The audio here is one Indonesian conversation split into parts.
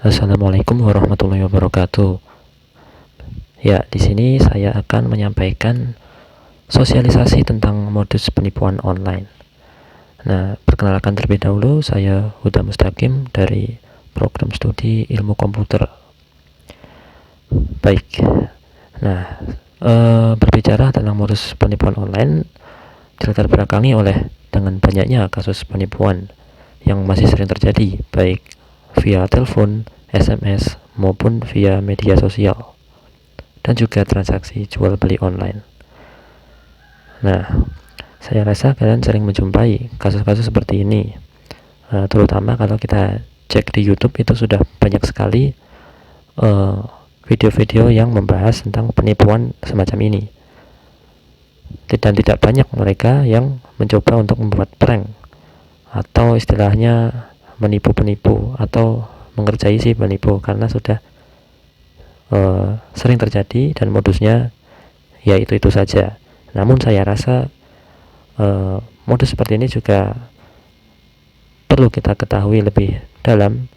Assalamualaikum warahmatullahi wabarakatuh. Ya, di sini saya akan menyampaikan sosialisasi tentang modus penipuan online. Nah, perkenalkan terlebih dahulu, saya Huda Mustaqim dari program studi ilmu komputer. Baik. Nah, berbicara tentang modus penipuan online, dilatar belakangi oleh dengan banyaknya kasus penipuan yang masih sering terjadi, baik via telepon, SMS, maupun via media sosial, dan juga transaksi jual beli online. Nah, saya rasa kalian sering menjumpai kasus-kasus seperti ini, terutama kalau kita cek di YouTube itu sudah banyak sekali video-video yang membahas tentang penipuan semacam ini. Dan tidak banyak mereka yang mencoba untuk membuat prank atau istilahnya menipu penipu atau mengerjai si penipu, karena sudah sering terjadi dan modusnya ya itu saja. Namun saya rasa modus seperti ini juga perlu kita ketahui lebih dalam,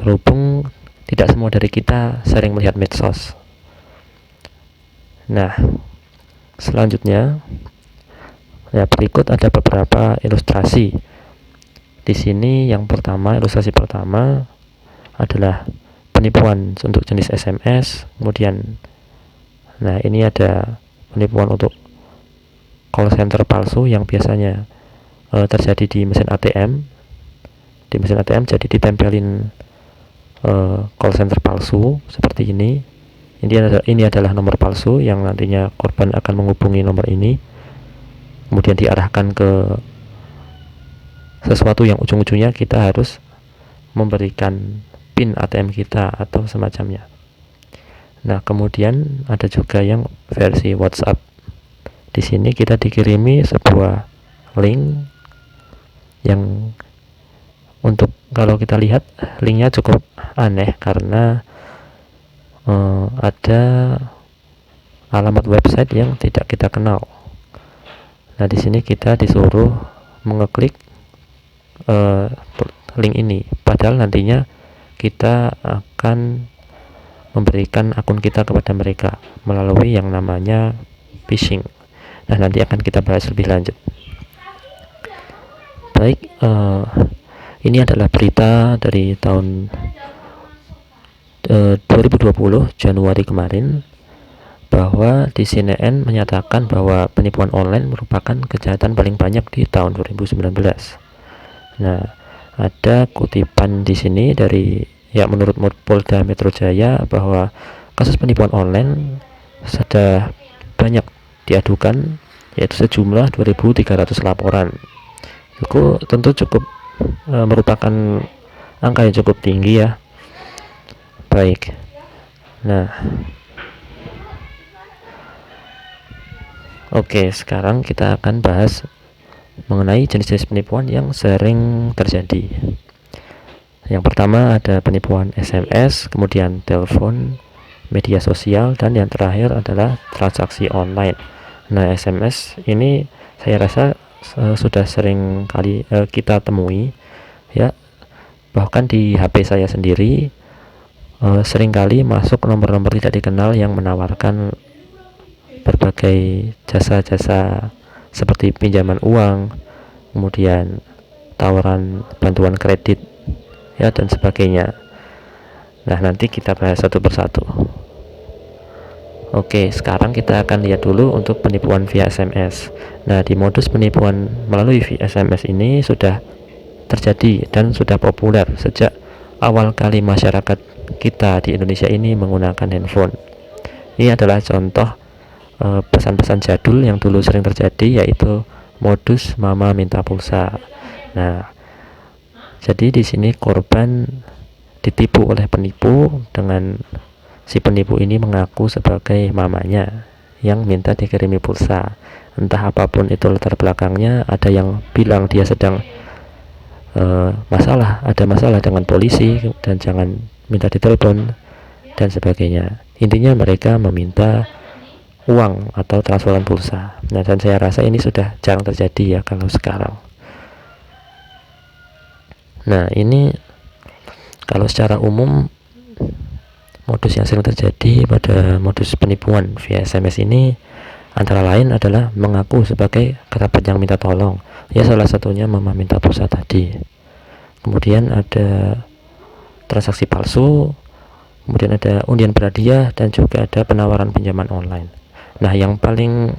berhubung tidak semua dari kita sering melihat medsos. Nah, selanjutnya ya, berikut ada beberapa ilustrasi. Di sini yang pertama, ilustrasi pertama adalah penipuan untuk jenis SMS. Kemudian, nah ini ada penipuan untuk call center palsu yang biasanya terjadi di mesin ATM. Di mesin ATM jadi ditempelin call center palsu seperti ini. Ini adalah nomor palsu yang nantinya korban akan menghubungi nomor ini, kemudian diarahkan ke sesuatu yang ujung-ujungnya kita harus memberikan PIN ATM kita atau semacamnya. Nah, kemudian ada juga yang versi WhatsApp. Di sini kita dikirimi sebuah link yang, untuk kalau kita lihat linknya cukup aneh karena ada alamat website yang tidak kita kenal. Nah, di sini kita disuruh mengeklik link ini, padahal nantinya kita akan memberikan akun kita kepada mereka melalui yang namanya phishing. Nah, nanti akan kita bahas lebih lanjut. Baik, ini adalah berita dari tahun 2020 Januari kemarin, bahwa di CNN menyatakan bahwa penipuan online merupakan kejahatan paling banyak di tahun 2019. Nah, ada kutipan di sini dari menurut Polda Metro Jaya bahwa kasus penipuan online sudah banyak diadukan, yaitu sejumlah 2.300 laporan. Itu tentu cukup merupakan angka yang cukup tinggi ya. Baik. Nah, oke, sekarang kita akan bahas mengenai jenis-jenis penipuan yang sering terjadi. Yang pertama ada penipuan SMS, kemudian telepon, media sosial, dan yang terakhir adalah transaksi online. Nah, SMS ini saya rasa sudah sering kali kita temui ya, bahkan di HP saya sendiri sering kali masuk nomor-nomor tidak dikenal yang menawarkan berbagai jasa-jasa seperti pinjaman uang, kemudian tawaran bantuan kredit ya, dan sebagainya. Nah, nanti kita bahas satu persatu. Oke, sekarang kita akan lihat dulu untuk penipuan via SMS. Nah, di modus penipuan melalui via SMS ini sudah terjadi dan sudah populer sejak awal kali masyarakat kita di Indonesia ini menggunakan handphone. Ini adalah contoh pesan-pesan jadul yang dulu sering terjadi, yaitu modus mama minta pulsa. Nah, jadi di sini korban ditipu oleh penipu dengan si penipu ini mengaku sebagai mamanya yang minta dikirimi pulsa. Entah apapun itu latar belakangnya, ada yang bilang dia sedang ada masalah dengan polisi dan jangan minta ditelepon dan sebagainya. Intinya mereka meminta uang atau transferan pulsa. Nah, dan saya rasa ini sudah jarang terjadi ya kalau sekarang. Nah, ini Kalau secara umum, modus yang sering terjadi pada modus penipuan via SMS ini antara lain adalah mengaku sebagai kerabat yang minta tolong. Ya, salah satunya mama minta pulsa tadi. Kemudian ada transaksi palsu, kemudian ada undian berhadiah, dan juga ada penawaran pinjaman online. Nah, yang paling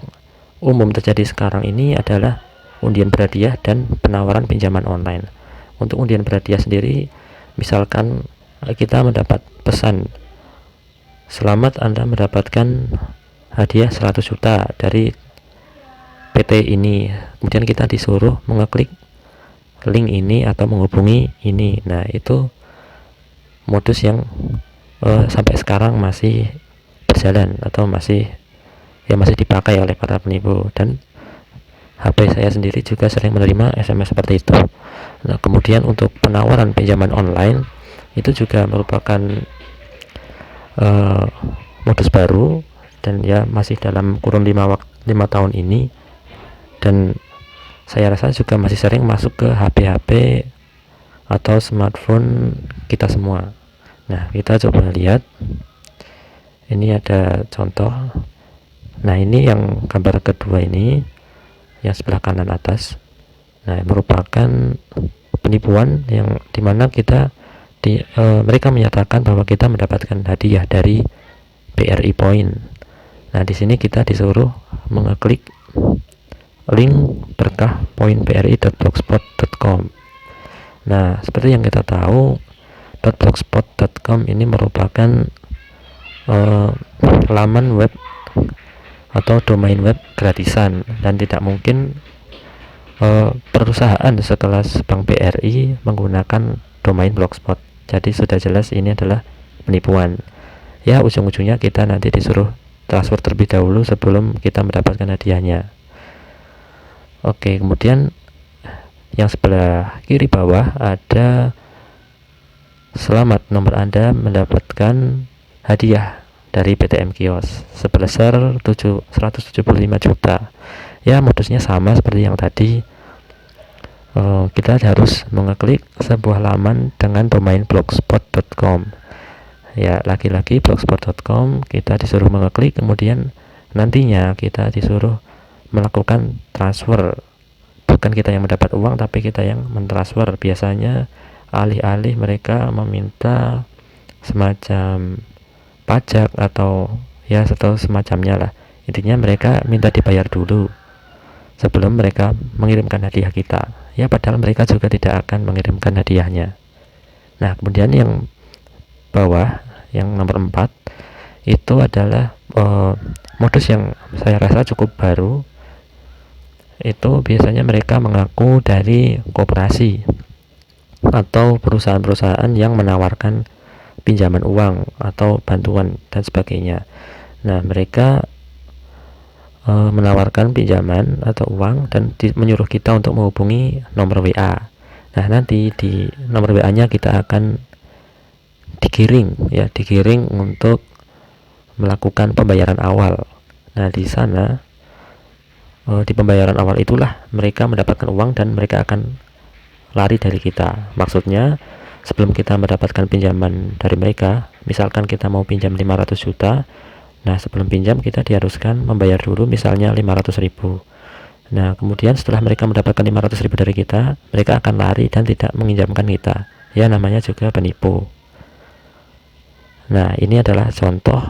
umum terjadi sekarang ini adalah undian berhadiah dan penawaran pinjaman online. Untuk undian berhadiah sendiri, misalkan kita mendapat pesan, selamat Anda mendapatkan hadiah 100 juta dari PT ini. Kemudian kita disuruh mengeklik link ini atau menghubungi ini. Nah, itu modus yang sampai sekarang masih berjalan atau masih dipakai oleh para penipu, dan HP saya sendiri juga sering menerima SMS seperti itu. Nah, kemudian untuk penawaran pinjaman online itu juga merupakan modus baru, dan ya masih dalam kurun 5 tahun ini, dan saya rasa juga masih sering masuk ke HP atau smartphone kita semua. Nah, kita coba lihat, ini ada contoh. Nah, ini yang gambar kedua ini, yang sebelah kanan atas. Nah, merupakan penipuan yang dimana mereka menyatakan bahwa kita mendapatkan hadiah dari BRI Point. Nah, di sini kita disuruh mengeklik link berkah poin bri.blogspot.com. Nah, seperti yang kita tahu, .blogspot.com ini merupakan laman web atau domain web gratisan, dan tidak mungkin perusahaan sekelas Bank BRI menggunakan domain blogspot. Jadi sudah jelas ini adalah penipuan. Ya, ujung-ujungnya kita nanti disuruh transfer terlebih dahulu sebelum kita mendapatkan hadiahnya. Oke, kemudian yang sebelah kiri bawah ada selamat, nomor Anda mendapatkan hadiah dari PTM Kios sebesar 175 juta. Ya, modusnya sama seperti yang tadi. Kita harus mengeklik sebuah laman dengan domain blogspot.com. Ya, lagi-lagi blogspot.com, kita disuruh mengeklik, kemudian nantinya kita disuruh melakukan transfer. Bukan kita yang mendapat uang, tapi kita yang mentransfer. Biasanya alih-alih mereka meminta semacam pajak atau semacamnya lah. Intinya mereka minta dibayar dulu sebelum mereka mengirimkan hadiah kita. Ya, padahal mereka juga tidak akan mengirimkan hadiahnya. Nah, kemudian yang bawah, yang nomor 4, itu adalah modus yang saya rasa cukup baru. Itu biasanya mereka mengaku dari koperasi atau perusahaan-perusahaan yang menawarkan pinjaman uang atau bantuan dan sebagainya. Nah, mereka menawarkan pinjaman atau uang dan menyuruh kita untuk menghubungi nomor WA. Nah, nanti di nomor WA-nya kita akan digiring untuk melakukan pembayaran awal. Nah, di sana di pembayaran awal itulah mereka mendapatkan uang dan mereka akan lari dari kita. Maksudnya, sebelum kita mendapatkan pinjaman dari mereka, misalkan kita mau pinjam 500 juta, nah sebelum pinjam kita diharuskan membayar dulu misalnya 500 ribu. Nah, kemudian setelah mereka mendapatkan 500 ribu dari kita, mereka akan lari dan tidak menginjamkan kita. Ya, namanya juga penipu. Nah, ini adalah contoh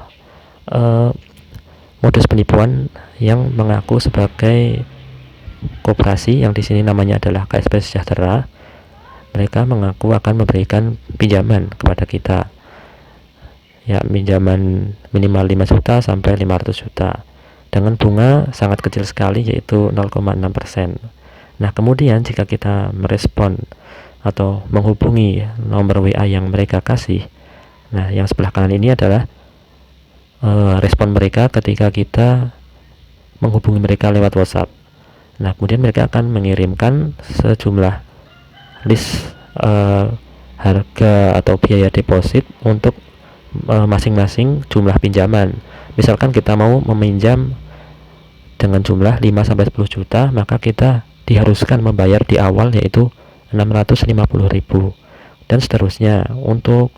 modus penipuan yang mengaku sebagai koperasi, yang di sini namanya adalah KSP Sejahtera. Mereka mengaku akan memberikan pinjaman kepada kita. Ya, pinjaman minimal 5 juta sampai 500 juta dengan bunga sangat kecil sekali, yaitu 0,6%. Nah, kemudian jika kita merespon atau menghubungi nomor WA yang mereka kasih, nah yang sebelah kanan ini adalah respon mereka ketika kita menghubungi mereka lewat WhatsApp. Nah, kemudian mereka akan mengirimkan sejumlah list harga atau biaya deposit untuk masing-masing jumlah pinjaman. Misalkan kita mau meminjam dengan jumlah 5-10 juta, maka kita diharuskan membayar di awal yaitu 650.000. dan seterusnya. Untuk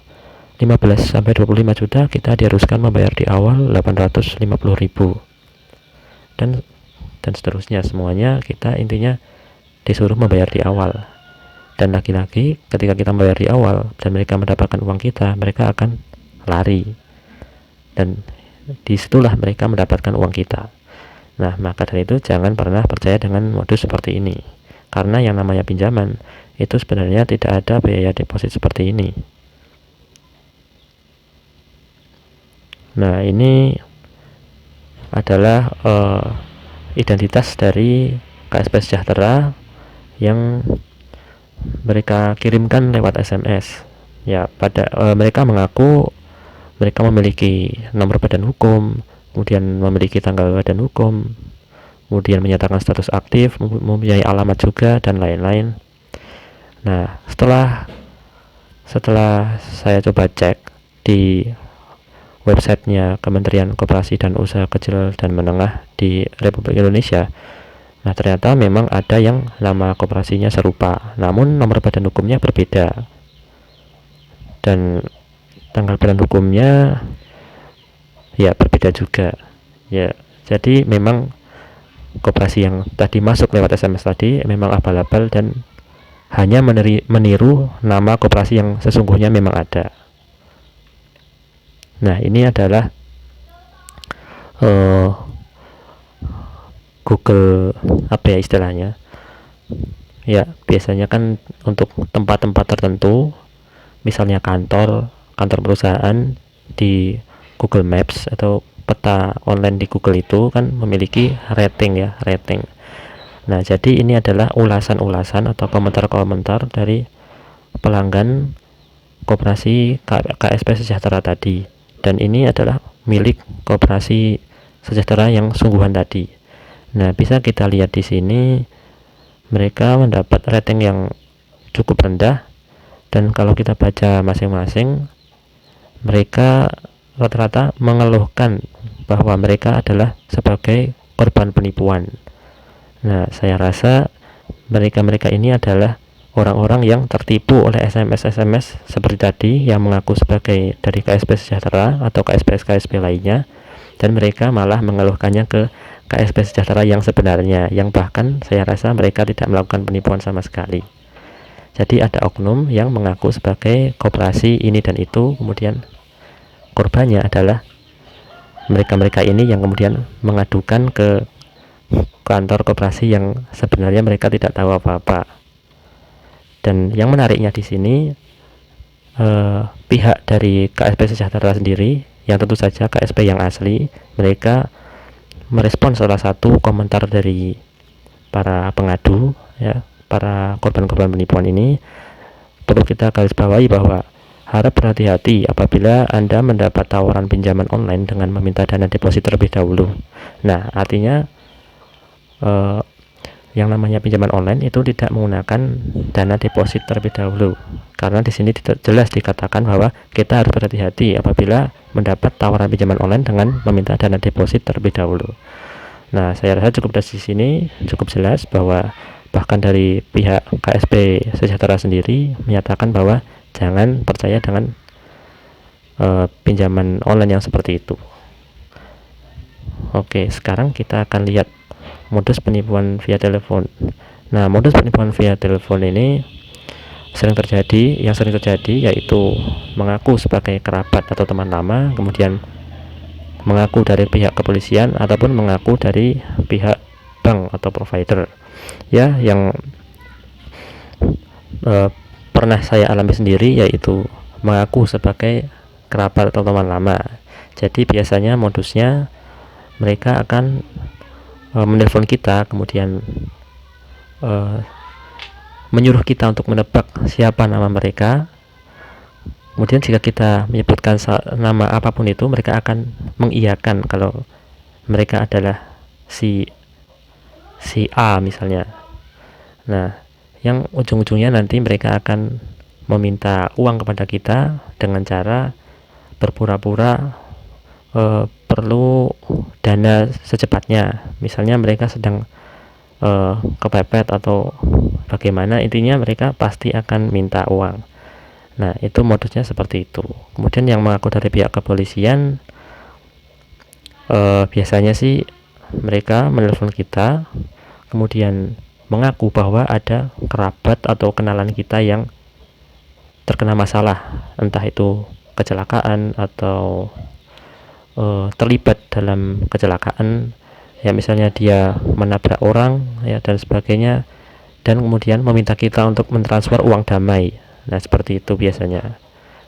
15 sampai 25 juta kita diharuskan membayar di awal 850.000 dan seterusnya. Semuanya kita intinya disuruh membayar di awal. Dan lagi-lagi ketika kita membayar di awal dan mereka mendapatkan uang kita, mereka akan lari, dan disitulah mereka mendapatkan uang kita. Nah, maka dari itu jangan pernah percaya dengan modus seperti ini, karena yang namanya pinjaman itu sebenarnya tidak ada biaya deposit seperti ini. Nah, ini adalah identitas dari KSP Sejahtera yang mereka kirimkan lewat SMS. Ya, mereka mengaku mereka memiliki nomor badan hukum, kemudian memiliki tanggal badan hukum, kemudian menyatakan status aktif, mempunyai alamat juga, dan lain-lain. Nah, setelah saya coba cek di websitenya Kementerian Koperasi dan Usaha Kecil dan Menengah di Republik Indonesia, nah ternyata memang ada yang nama koperasinya serupa, namun nomor badan hukumnya berbeda, dan tanggal badan hukumnya ya berbeda juga. Ya, jadi memang koperasi yang tadi masuk lewat SMS tadi memang abal-abal dan hanya meniru nama koperasi yang sesungguhnya memang ada. Nah, ini adalah Google apa ya istilahnya, ya biasanya kan untuk tempat-tempat tertentu, misalnya kantor perusahaan, di Google Maps atau peta online di Google itu kan memiliki rating. Nah, jadi ini adalah ulasan-ulasan atau komentar-komentar dari pelanggan koperasi KSP Sejahtera tadi, dan ini adalah milik koperasi Sejahtera yang sungguhan tadi. Nah, bisa kita lihat di sini mereka mendapat rating yang cukup rendah, dan kalau kita baca masing-masing, mereka rata-rata mengeluhkan bahwa mereka adalah sebagai korban penipuan. Nah, saya rasa mereka ini adalah orang-orang yang tertipu oleh SMS seperti tadi yang mengaku sebagai dari KSP Sejahtera atau KSP lainnya, dan mereka malah mengeluhkannya ke KSP Sejahtera yang sebenarnya, yang bahkan saya rasa mereka tidak melakukan penipuan sama sekali. Jadi ada oknum yang mengaku sebagai koperasi ini dan itu, kemudian korbannya adalah mereka ini yang kemudian mengadukan ke kantor koperasi yang sebenarnya mereka tidak tahu apa-apa. Dan yang menariknya di sini, pihak dari KSP Sejahtera sendiri, yang tentu saja KSP yang asli, mereka merespon salah satu komentar dari para pengadu, ya, para korban-korban penipuan ini. Perlu kita garis bawahi bahwa harap berhati-hati apabila Anda mendapat tawaran pinjaman online dengan meminta dana deposit terlebih dahulu. Nah, artinya yang namanya pinjaman online itu tidak menggunakan dana deposit terlebih dahulu, karena di sini jelas dikatakan bahwa kita harus berhati-hati apabila mendapat tawaran pinjaman online dengan meminta dana deposit terlebih dahulu. Nah, saya rasa cukup dari sini cukup jelas bahwa bahkan dari pihak KSP Sejahtera sendiri menyatakan bahwa jangan percaya dengan pinjaman online yang seperti itu. Oke, sekarang kita akan lihat modus penipuan via telepon. Nah, modus penipuan via telepon ini yang sering terjadi yaitu mengaku sebagai kerabat atau teman lama, kemudian mengaku dari pihak kepolisian ataupun mengaku dari pihak bank atau provider. Ya, yang pernah saya alami sendiri yaitu mengaku sebagai kerabat atau teman lama. Jadi biasanya modusnya mereka akan menelpon kita, kemudian menyuruh kita untuk menebak siapa nama mereka. Kemudian jika kita menyebutkan nama apapun itu, mereka akan mengiyakan kalau mereka adalah si A misalnya. Nah, yang ujung-ujungnya nanti mereka akan meminta uang kepada kita dengan cara berpura-pura perlu dana secepatnya. Misalnya mereka sedang kepepet atau bagaimana, intinya mereka pasti akan minta uang. Nah, itu modusnya seperti itu. Kemudian yang mengaku dari pihak kepolisian, biasanya sih mereka menelpon kita, kemudian mengaku bahwa ada kerabat atau kenalan kita yang terkena masalah, entah itu kecelakaan atau terlibat dalam kecelakaan, ya misalnya dia menabrak orang ya dan sebagainya, dan kemudian meminta kita untuk mentransfer uang damai. Nah, seperti itu biasanya.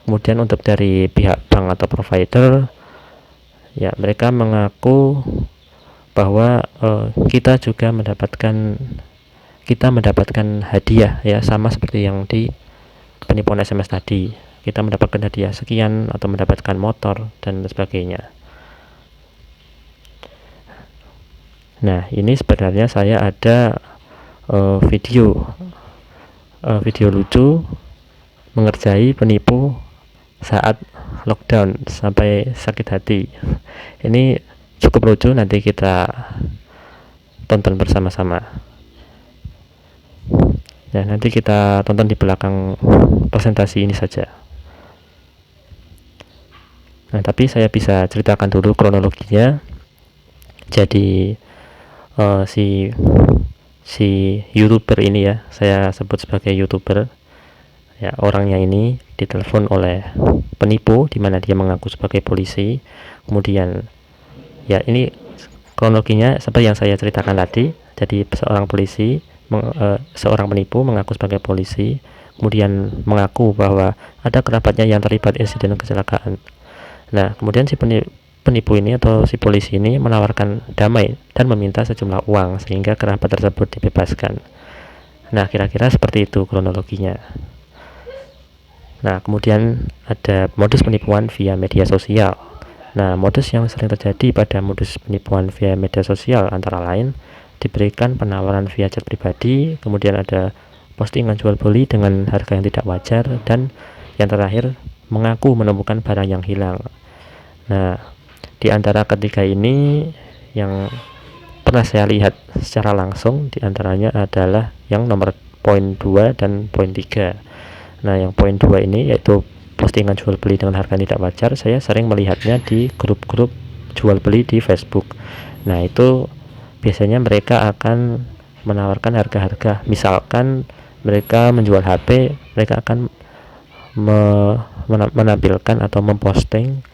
Kemudian untuk dari pihak bank atau provider, ya mereka mengaku bahwa kita mendapatkan hadiah, ya sama seperti yang di penipuan SMS tadi. Kita mendapatkan hadiah sekian atau mendapatkan motor dan sebagainya. Nah, ini sebenarnya saya ada video lucu mengerjai penipu saat lockdown sampai sakit hati. Ini cukup lucu, nanti kita tonton bersama-sama. Ya, nanti kita tonton di belakang presentasi ini saja. Nah, tapi saya bisa ceritakan dulu kronologinya. Jadi si YouTuber ini, ya saya sebut sebagai YouTuber, ya orangnya ini ditelepon oleh penipu di mana dia mengaku sebagai polisi. Kemudian ya ini kronologinya seperti yang saya ceritakan tadi. Jadi seorang penipu mengaku sebagai polisi, kemudian mengaku bahwa ada kerabatnya yang terlibat insiden kecelakaan. Nah, kemudian si penipu ini atau si polisi ini menawarkan damai dan meminta sejumlah uang sehingga kerabat tersebut dibebaskan. Nah, kira-kira seperti itu kronologinya. Nah, kemudian ada modus penipuan via media sosial. Nah, modus yang sering terjadi pada modus penipuan via media sosial antara lain diberikan penawaran via chat pribadi, kemudian ada postingan jual beli dengan harga yang tidak wajar, dan yang terakhir mengaku menemukan barang yang hilang. Nah, di antara ketiga ini yang pernah saya lihat secara langsung diantaranya adalah yang nomor poin 2 dan poin 3. Nah, yang poin 2 ini yaitu postingan jual beli dengan harga tidak wajar, saya sering melihatnya di grup-grup jual beli di Facebook. Nah, itu biasanya mereka akan menawarkan harga-harga, misalkan mereka menjual HP, mereka akan menampilkan atau memposting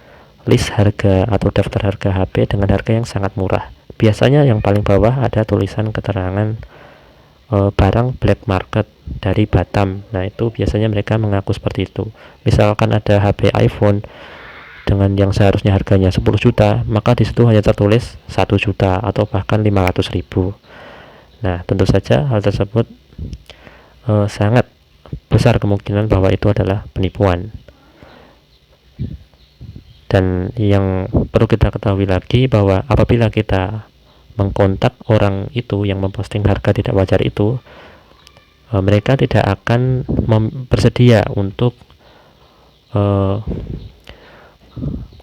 list harga atau daftar harga HP dengan harga yang sangat murah. Biasanya yang paling bawah ada tulisan keterangan barang black market dari Batam. Nah, itu biasanya mereka mengaku seperti itu. Misalkan ada HP iPhone dengan yang seharusnya harganya 10 juta, maka di situ hanya tertulis 1 juta atau bahkan 500.000. Nah, tentu saja hal tersebut sangat besar kemungkinan bahwa itu adalah penipuan. Dan yang perlu kita ketahui lagi bahwa apabila kita mengkontak orang itu yang memposting harga tidak wajar itu, mereka tidak akan bersedia untuk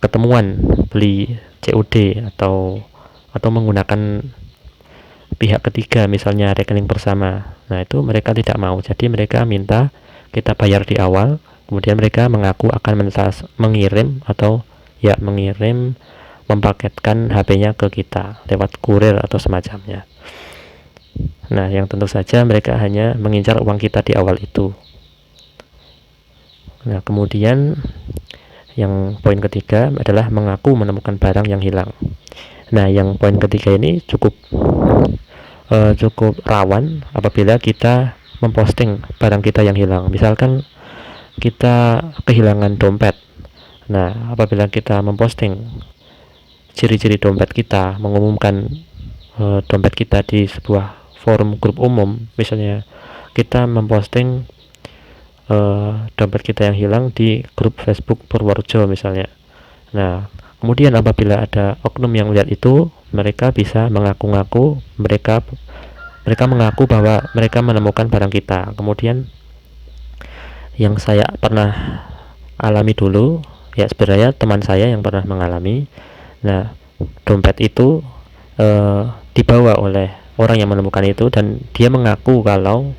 ketemuan beli COD atau menggunakan pihak ketiga, misalnya rekening bersama. Nah, itu mereka tidak mau. Jadi mereka minta kita bayar di awal, kemudian mereka mengaku akan mengirim mempaketkan HP-nya ke kita lewat kurir atau semacamnya. Nah, yang tentu saja mereka hanya mengincar uang kita di awal itu. Nah, kemudian yang poin ketiga adalah mengaku menemukan barang yang hilang. Nah, yang poin ketiga ini cukup rawan apabila kita memposting barang kita yang hilang. Misalkan kita kehilangan dompet. Nah, apabila kita memposting ciri-ciri dompet kita, mengumumkan dompet kita di sebuah forum grup umum, misalnya kita memposting dompet kita yang hilang di grup Facebook Purworejo misalnya. Nah, kemudian apabila ada oknum yang melihat itu, mereka bisa mengaku-ngaku, mereka mengaku bahwa mereka menemukan barang kita. Kemudian yang saya pernah alami dulu, ya sebenarnya teman saya yang pernah mengalami. Nah, dompet itu dibawa oleh orang yang menemukan itu, dan dia mengaku kalau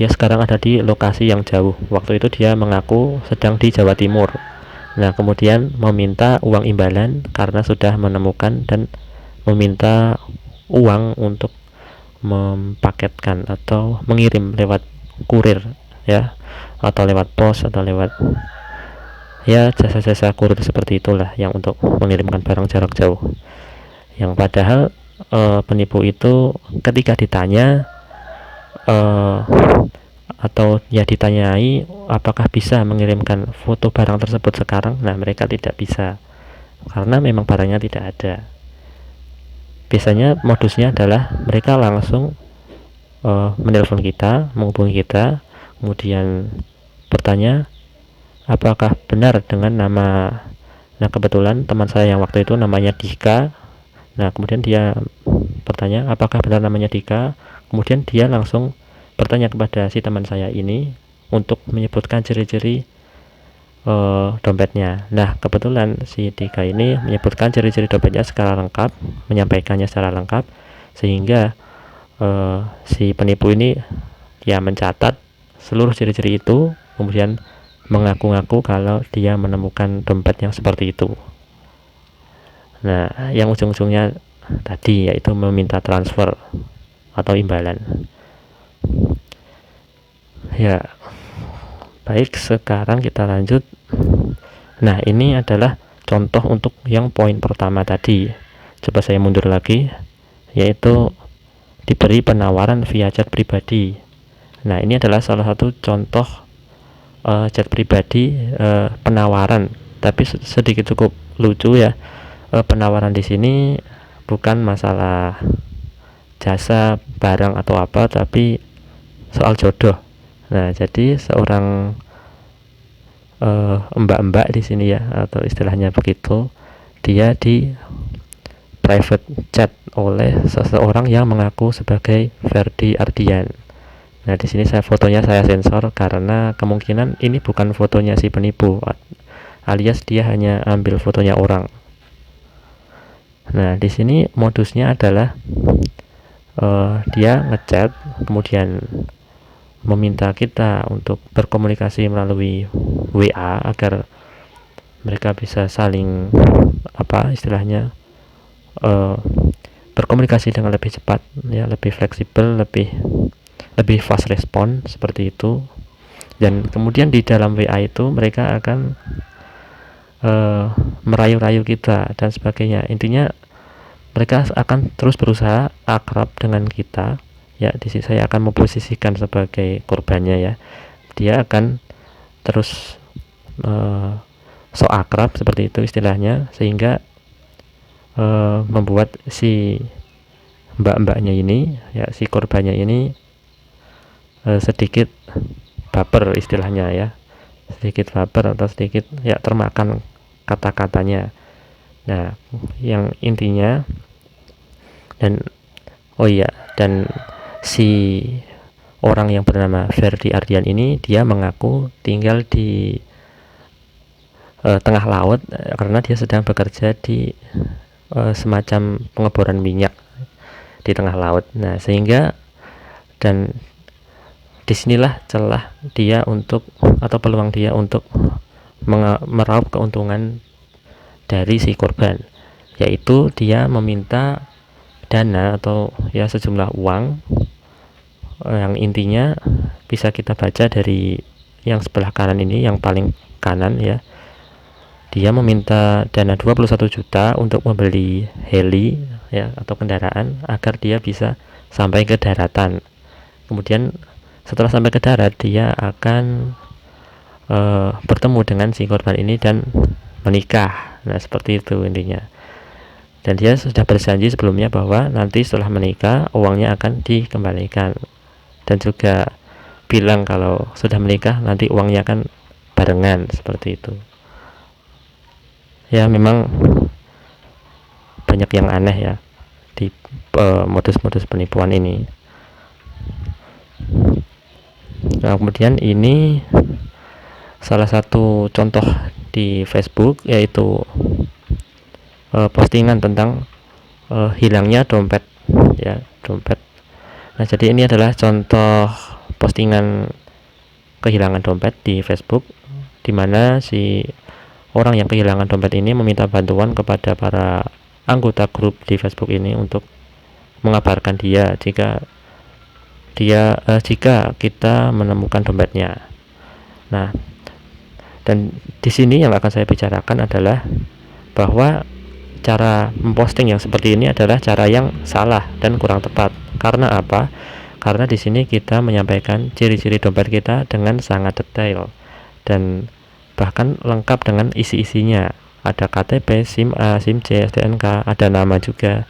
dia sekarang ada di lokasi yang jauh. Waktu itu dia mengaku sedang di Jawa Timur. Nah, kemudian meminta uang imbalan karena sudah menemukan, dan meminta uang untuk mempaketkan atau mengirim lewat kurir ya, atau lewat pos, atau lewat ya jasa-jasa kurir seperti itulah, yang untuk mengirimkan barang jarak jauh. Yang padahal penipu itu ketika ditanya atau ya ditanyai apakah bisa mengirimkan foto barang tersebut sekarang, nah mereka tidak bisa karena memang barangnya tidak ada. Biasanya modusnya adalah mereka langsung menelpon kita, menghubungi kita, kemudian bertanya apakah benar dengan nama. Nah, kebetulan teman saya yang waktu itu namanya Dika. Nah, kemudian dia bertanya apakah benar namanya Dika. Kemudian dia langsung bertanya kepada si teman saya ini untuk menyebutkan ciri-ciri dompetnya. Nah, kebetulan si Dika ini menyebutkan ciri-ciri dompetnya secara lengkap, menyampaikannya secara lengkap, sehingga si penipu ini ya mencatat seluruh ciri-ciri itu, kemudian mengaku-ngaku kalau dia menemukan dompet yang seperti itu. Nah, yang ujung-ujungnya tadi yaitu meminta transfer atau imbalan. Ya, baik, sekarang kita lanjut. Nah, ini adalah contoh untuk yang poin pertama tadi. Coba saya mundur lagi, yaitu diberi penawaran via chat pribadi. Nah, ini adalah salah satu contoh chat pribadi penawaran, tapi sedikit cukup lucu ya. Penawaran di sini bukan masalah jasa, barang atau apa, tapi soal jodoh. Nah, jadi seorang mbak-mbak di sini ya, atau istilahnya begitu, dia di private chat oleh seseorang yang mengaku sebagai Ferdi Ardian. Nah, di sini fotonya saya sensor karena kemungkinan ini bukan fotonya si penipu, alias dia hanya ambil fotonya orang. Nah, di sini modusnya adalah dia ngechat, kemudian meminta kita untuk berkomunikasi melalui WA agar mereka bisa saling istilahnya berkomunikasi dengan lebih cepat ya, lebih fleksibel, lebih fast respon seperti itu. Dan kemudian di dalam WA itu mereka akan merayu-rayu kita dan sebagainya. Intinya mereka akan terus berusaha akrab dengan kita ya. Di sini saya akan memposisikan sebagai korbannya ya. Dia akan terus so akrab seperti itu istilahnya, sehingga membuat si mbak-mbaknya ini ya, si korbannya ini sedikit baper istilahnya ya, sedikit baper atau sedikit ya termakan kata-katanya. Nah, yang intinya dan si orang yang bernama Ferdi Ardian ini dia mengaku tinggal di tengah laut karena dia sedang bekerja di semacam pengeboran minyak di tengah laut. Nah, sehingga dan disinilah celah dia untuk, atau peluang dia untuk meraup keuntungan dari si korban, yaitu dia meminta dana atau ya sejumlah uang yang intinya bisa kita baca dari yang sebelah kanan ini, yang paling kanan ya. Dia meminta dana 21 juta untuk membeli heli ya, atau kendaraan agar dia bisa sampai ke daratan. Kemudian setelah sampai ke darat dia akan bertemu dengan si korban ini dan menikah. Nah, seperti itu intinya. Dan dia sudah berjanji sebelumnya bahwa nanti setelah menikah uangnya akan dikembalikan, dan juga bilang kalau sudah menikah nanti uangnya akan barengan seperti itu. Ya, memang banyak yang aneh ya di modus-modus penipuan ini. Nah, kemudian ini salah satu contoh di Facebook, yaitu postingan tentang hilangnya dompet ya, dompet. Nah, jadi ini adalah contoh postingan kehilangan dompet di Facebook, di mana si orang yang kehilangan dompet ini meminta bantuan kepada para anggota grup di Facebook ini untuk mengabarkan dia jika kita menemukan dompetnya. Nah, dan di sini yang akan saya bicarakan adalah bahwa cara memposting yang seperti ini adalah cara yang salah dan kurang tepat. Karena apa? Karena di sini kita menyampaikan ciri-ciri dompet kita dengan sangat detail dan bahkan lengkap dengan isi-isinya. Ada KTP, SIM A, SIM C, STNK, ada nama juga.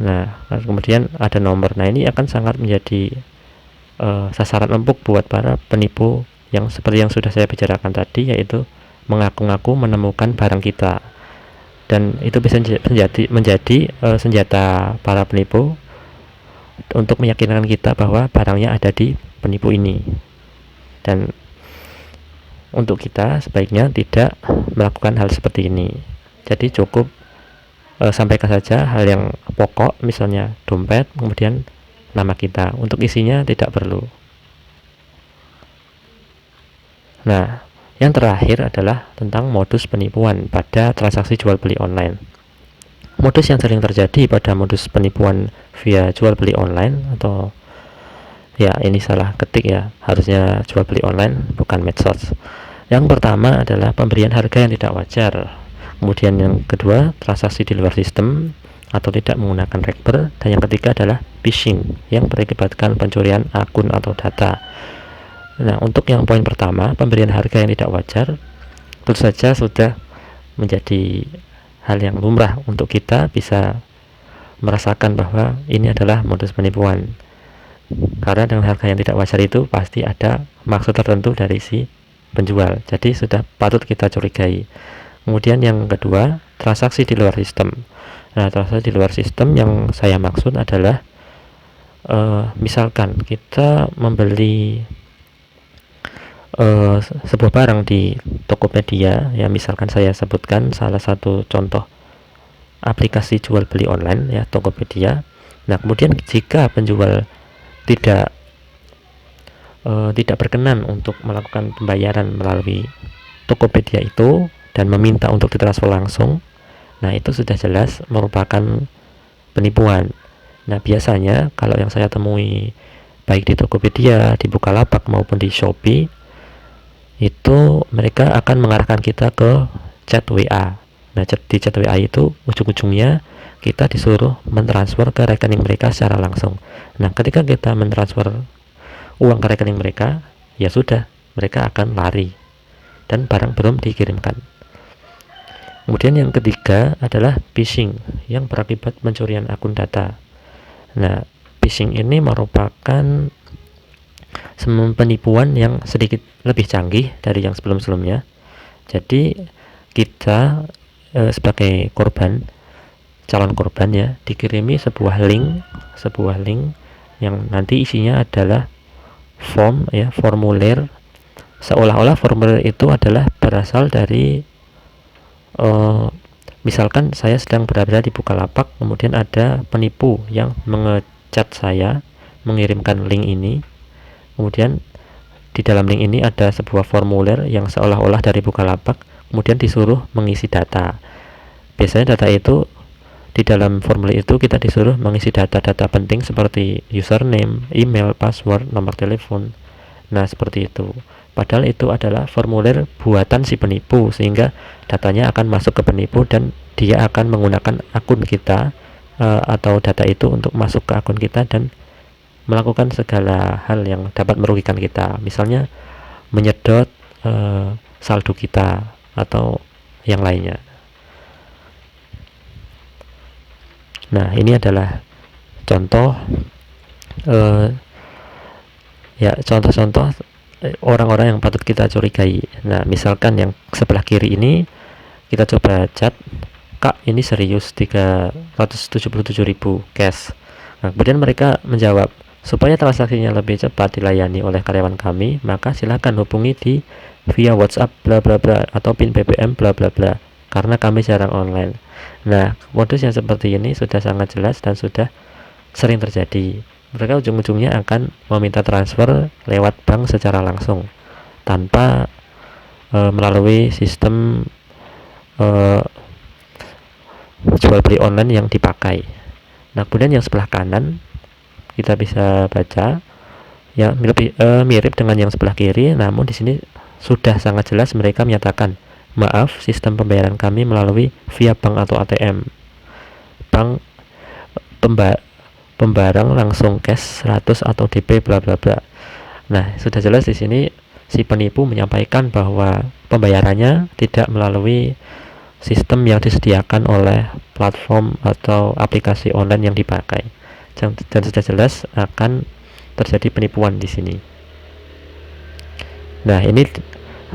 Nah, kemudian ada nomor. Nah, ini akan sangat menjadi sasaran empuk buat para penipu yang seperti yang sudah saya bicarakan tadi, yaitu mengaku-ngaku menemukan barang kita. Dan itu bisa menjadi senjata para penipu untuk meyakinkan kita bahwa barangnya ada di penipu ini. Dan untuk kita sebaiknya tidak melakukan hal seperti ini. Jadi cukup sampaikan saja hal yang pokok, misalnya dompet, kemudian nama kita. Untuk isinya tidak perlu. Nah, yang terakhir adalah tentang modus penipuan pada transaksi jual beli online. Modus yang sering terjadi pada modus penipuan via jual beli online, atau ya ini salah ketik ya, harusnya jual beli online bukan medsos. Yang pertama adalah pemberian harga yang tidak wajar. Kemudian yang kedua, transaksi di luar sistem atau tidak menggunakan rekber. Dan yang ketiga adalah phishing yang berakibatkan pencurian akun atau data. Nah, untuk yang poin pertama, pemberian harga yang tidak wajar, tentu saja sudah menjadi hal yang lumrah untuk kita bisa merasakan bahwa ini adalah modus penipuan. Karena dengan harga yang tidak wajar itu pasti ada maksud tertentu dari si penjual. Jadi sudah patut kita curigai. Kemudian yang kedua, transaksi di luar sistem. Nah, transaksi di luar sistem yang saya maksud adalah misalkan kita membeli sebuah barang di Tokopedia, ya misalkan saya sebutkan salah satu contoh aplikasi jual beli online ya, Tokopedia. Nah, kemudian jika penjual tidak berkenan untuk melakukan pembayaran melalui Tokopedia itu dan meminta untuk ditransfer langsung, nah itu sudah jelas merupakan penipuan. Nah, biasanya kalau yang saya temui baik di Tokopedia, di Bukalapak maupun di Shopee, itu mereka akan mengarahkan kita ke chat WA. Nah, di chat WA itu ujung-ujungnya kita disuruh mentransfer ke rekening mereka secara langsung. Nah, ketika kita mentransfer uang ke rekening mereka, ya sudah, mereka akan lari dan barang belum dikirimkan. Kemudian yang ketiga adalah phishing yang berakibat pencurian akun data. Nah, phishing ini merupakan penipuan yang sedikit lebih canggih dari yang sebelum-sebelumnya. Jadi kita sebagai calon korban ya, dikirimi sebuah link yang nanti isinya adalah formulir, seolah-olah formulir itu adalah berasal dari misalkan saya sedang berada di Bukalapak, kemudian ada penipu yang mengechat saya, mengirimkan link ini. Kemudian di dalam link ini ada sebuah formulir yang seolah-olah dari Bukalapak, kemudian disuruh mengisi data. Biasanya data itu, di dalam formulir itu kita disuruh mengisi data-data penting seperti username, email, password, nomor telepon. Nah, seperti itu. Padahal itu adalah formulir buatan si penipu, sehingga datanya akan masuk ke penipu dan dia akan menggunakan akun kita atau data itu untuk masuk ke akun kita dan melakukan segala hal yang dapat merugikan kita, misalnya menyedot saldo kita atau yang lainnya. Nah, ini adalah contoh contoh-contoh orang-orang yang patut kita curigai. Nah, misalkan yang sebelah kiri ini kita coba chat, "Kak, ini serius 377.000 cash." Nah, kemudian mereka menjawab, "Supaya transaksinya lebih cepat dilayani oleh karyawan kami, maka silakan hubungi via WhatsApp bla bla bla atau PIN BBM bla bla bla, karena kami jarang online." Nah, modus yang seperti ini sudah sangat jelas dan sudah sering terjadi. mereka ujung-ujungnya akan meminta transfer lewat bank secara langsung tanpa melalui sistem jual beli online yang dipakai. Nah, kemudian yang sebelah kanan kita bisa baca ya mirip dengan yang sebelah kiri, namun di sini sudah sangat jelas mereka menyatakan, maaf, sistem pembayaran kami melalui via bank atau ATM. Bank pembarang langsung cash 100 atau DP bla bla bla. Nah, sudah jelas di sini si penipu menyampaikan bahwa pembayarannya tidak melalui sistem yang disediakan oleh platform atau aplikasi online yang dipakai. Dan sudah jelas akan terjadi penipuan di sini. Nah, ini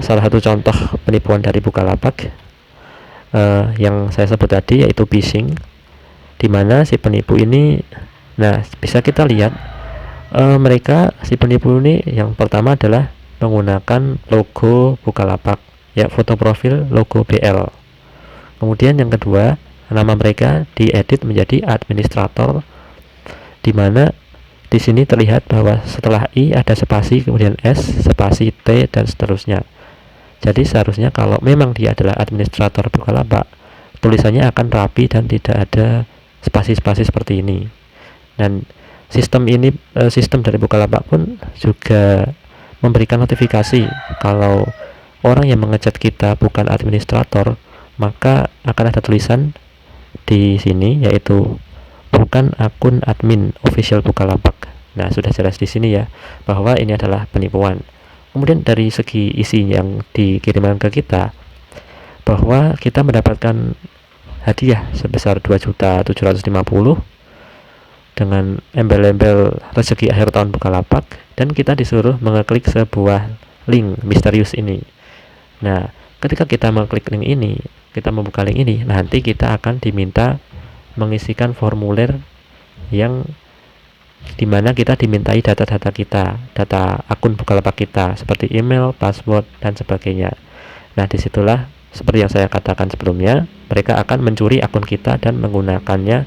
salah satu contoh penipuan dari Bukalapak yang saya sebut tadi, yaitu phishing, di mana si penipu ini, nah bisa kita lihat mereka si penipu ini yang pertama adalah menggunakan logo Bukalapak, ya, foto profil logo BL. Kemudian yang kedua, nama mereka diedit menjadi administrator, di mana di sini terlihat bahwa setelah I ada spasi, kemudian S, spasi T, dan seterusnya. Jadi seharusnya kalau memang dia adalah administrator Bukalapak, tulisannya akan rapi dan tidak ada spasi-spasi seperti ini. Dan sistem dari Bukalapak pun juga memberikan notifikasi kalau orang yang mengechat kita bukan administrator, maka akan ada tulisan di sini, yaitu bukan akun admin official Bukalapak. Nah, sudah jelas di sini ya bahwa ini adalah penipuan. Kemudian dari segi isi yang dikirimkan ke kita, bahwa kita mendapatkan hadiah sebesar 2.750.000 dengan embel-embel rezeki akhir tahun Bukalapak, dan kita disuruh mengeklik sebuah link misterius ini. Nah, ketika kita mengklik link ini, kita membuka link ini, nanti kita akan diminta mengisikan formulir yang dimana kita dimintai data-data kita, data akun Bukalapak kita, seperti email, password, dan sebagainya. Nah, disitulah seperti yang saya katakan sebelumnya, mereka akan mencuri akun kita dan menggunakannya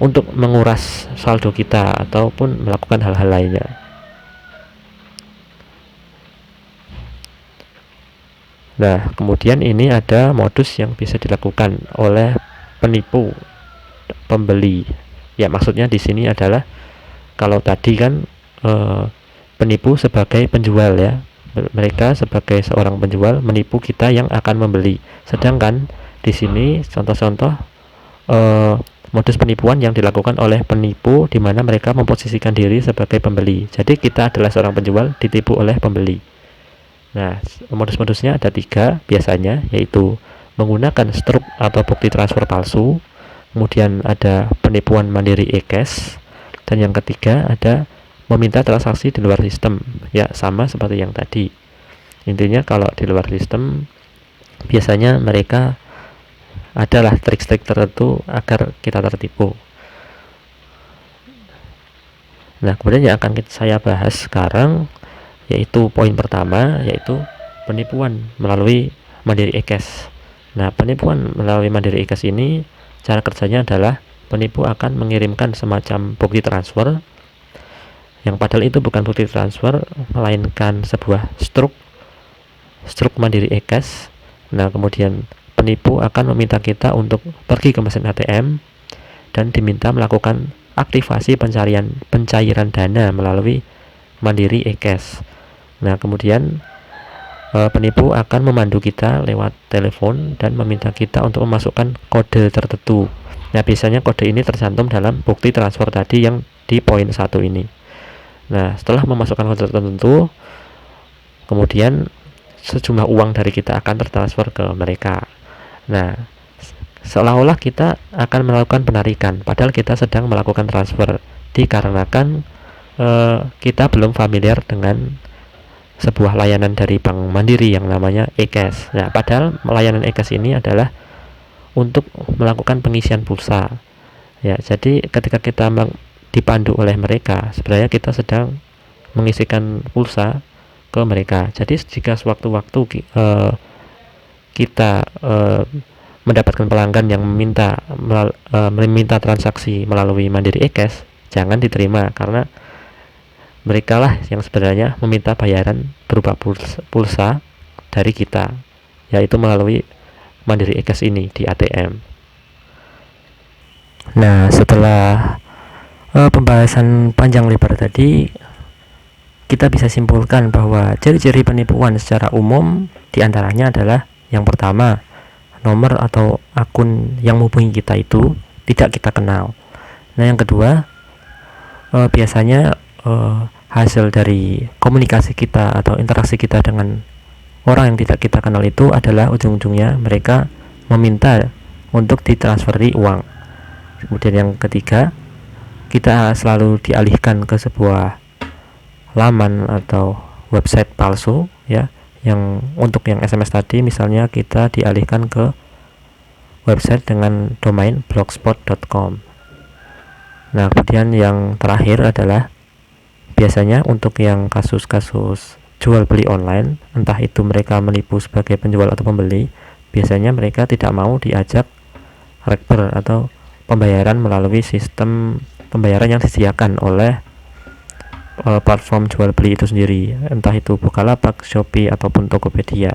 untuk menguras saldo kita ataupun melakukan hal-hal lainnya. Nah, kemudian ini ada modus yang bisa dilakukan oleh penipu pembeli. Ya, maksudnya di sini adalah kalau tadi kan penipu sebagai penjual, ya. Mereka sebagai seorang penjual menipu kita yang akan membeli. Sedangkan di sini contoh-contoh modus penipuan yang dilakukan oleh penipu, di mana mereka memposisikan diri sebagai pembeli. Jadi kita adalah seorang penjual ditipu oleh pembeli. Nah, modus-modusnya ada 3 biasanya, yaitu menggunakan struk atau bukti transfer palsu, kemudian ada penipuan mandiri e-cash, dan yang ketiga ada meminta transaksi di luar sistem. Ya, sama seperti yang tadi. Intinya kalau di luar sistem biasanya mereka adalah trik-trik tertentu agar kita tertipu. Nah, kemudian yang akan saya bahas sekarang yaitu poin pertama, yaitu penipuan melalui mandiri e-cash. Nah, penipuan melalui mandiri e-cash ini cara kerjanya adalah penipu akan mengirimkan semacam bukti transfer, yang padahal itu bukan bukti transfer, melainkan sebuah struk mandiri e-cash. Nah, kemudian penipu akan meminta kita untuk pergi ke mesin ATM dan diminta melakukan aktivasi pencairan dana melalui mandiri e-cash. Nah, kemudian penipu akan memandu kita lewat telepon dan meminta kita untuk memasukkan kode tertentu. Nah, biasanya kode ini tercantum dalam bukti transfer tadi yang di poin 1 ini. Nah, setelah memasukkan kode tertentu, kemudian sejumlah uang dari kita akan tertransfer ke mereka. Nah, seolah-olah kita akan melakukan penarikan, padahal kita sedang melakukan transfer, dikarenakan kita belum familiar dengan sebuah layanan dari Bank Mandiri yang namanya e-cash. Nah, padahal layanan e-cash ini adalah untuk melakukan pengisian pulsa. Ya, jadi ketika kita dipandu oleh mereka, sebenarnya kita sedang mengisikan pulsa ke mereka. Jadi jika sewaktu-waktu kita mendapatkan pelanggan yang meminta transaksi melalui Mandiri e-cash, jangan diterima, karena mereka lah yang sebenarnya meminta bayaran berupa pulsa dari kita, yaitu melalui Mandiri eCash ini di ATM. Nah, setelah pembahasan panjang lebar tadi, kita bisa simpulkan bahwa ciri-ciri penipuan secara umum diantaranya adalah yang pertama, nomor atau akun yang menghubungi kita itu tidak kita kenal. Nah, yang kedua, biasanya hasil dari komunikasi kita atau interaksi kita dengan orang yang tidak kita kenal itu adalah ujung-ujungnya mereka meminta untuk ditransferi uang. Kemudian yang ketiga, kita selalu dialihkan ke sebuah laman atau website palsu, ya, yang untuk yang SMS tadi misalnya kita dialihkan ke website dengan domain blogspot.com. Nah, kemudian yang terakhir adalah biasanya untuk yang kasus-kasus jual beli online, entah itu mereka menipu sebagai penjual atau pembeli, biasanya mereka tidak mau diajak rekber atau pembayaran melalui sistem pembayaran yang disediakan oleh platform jual beli itu sendiri, entah itu Bukalapak, Shopee ataupun Tokopedia.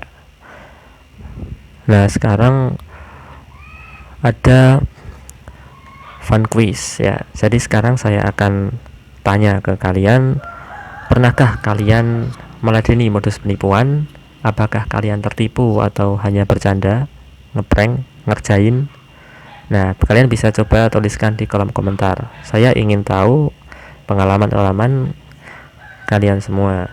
Nah, sekarang ada fun quiz ya. Jadi sekarang saya akan tanya ke kalian, pernahkah kalian meladeni modus penipuan? Apakah kalian tertipu atau hanya bercanda, ngeprank, ngerjain? Nah, kalian bisa coba tuliskan di kolom komentar. Saya ingin tahu pengalaman-pengalaman kalian semua.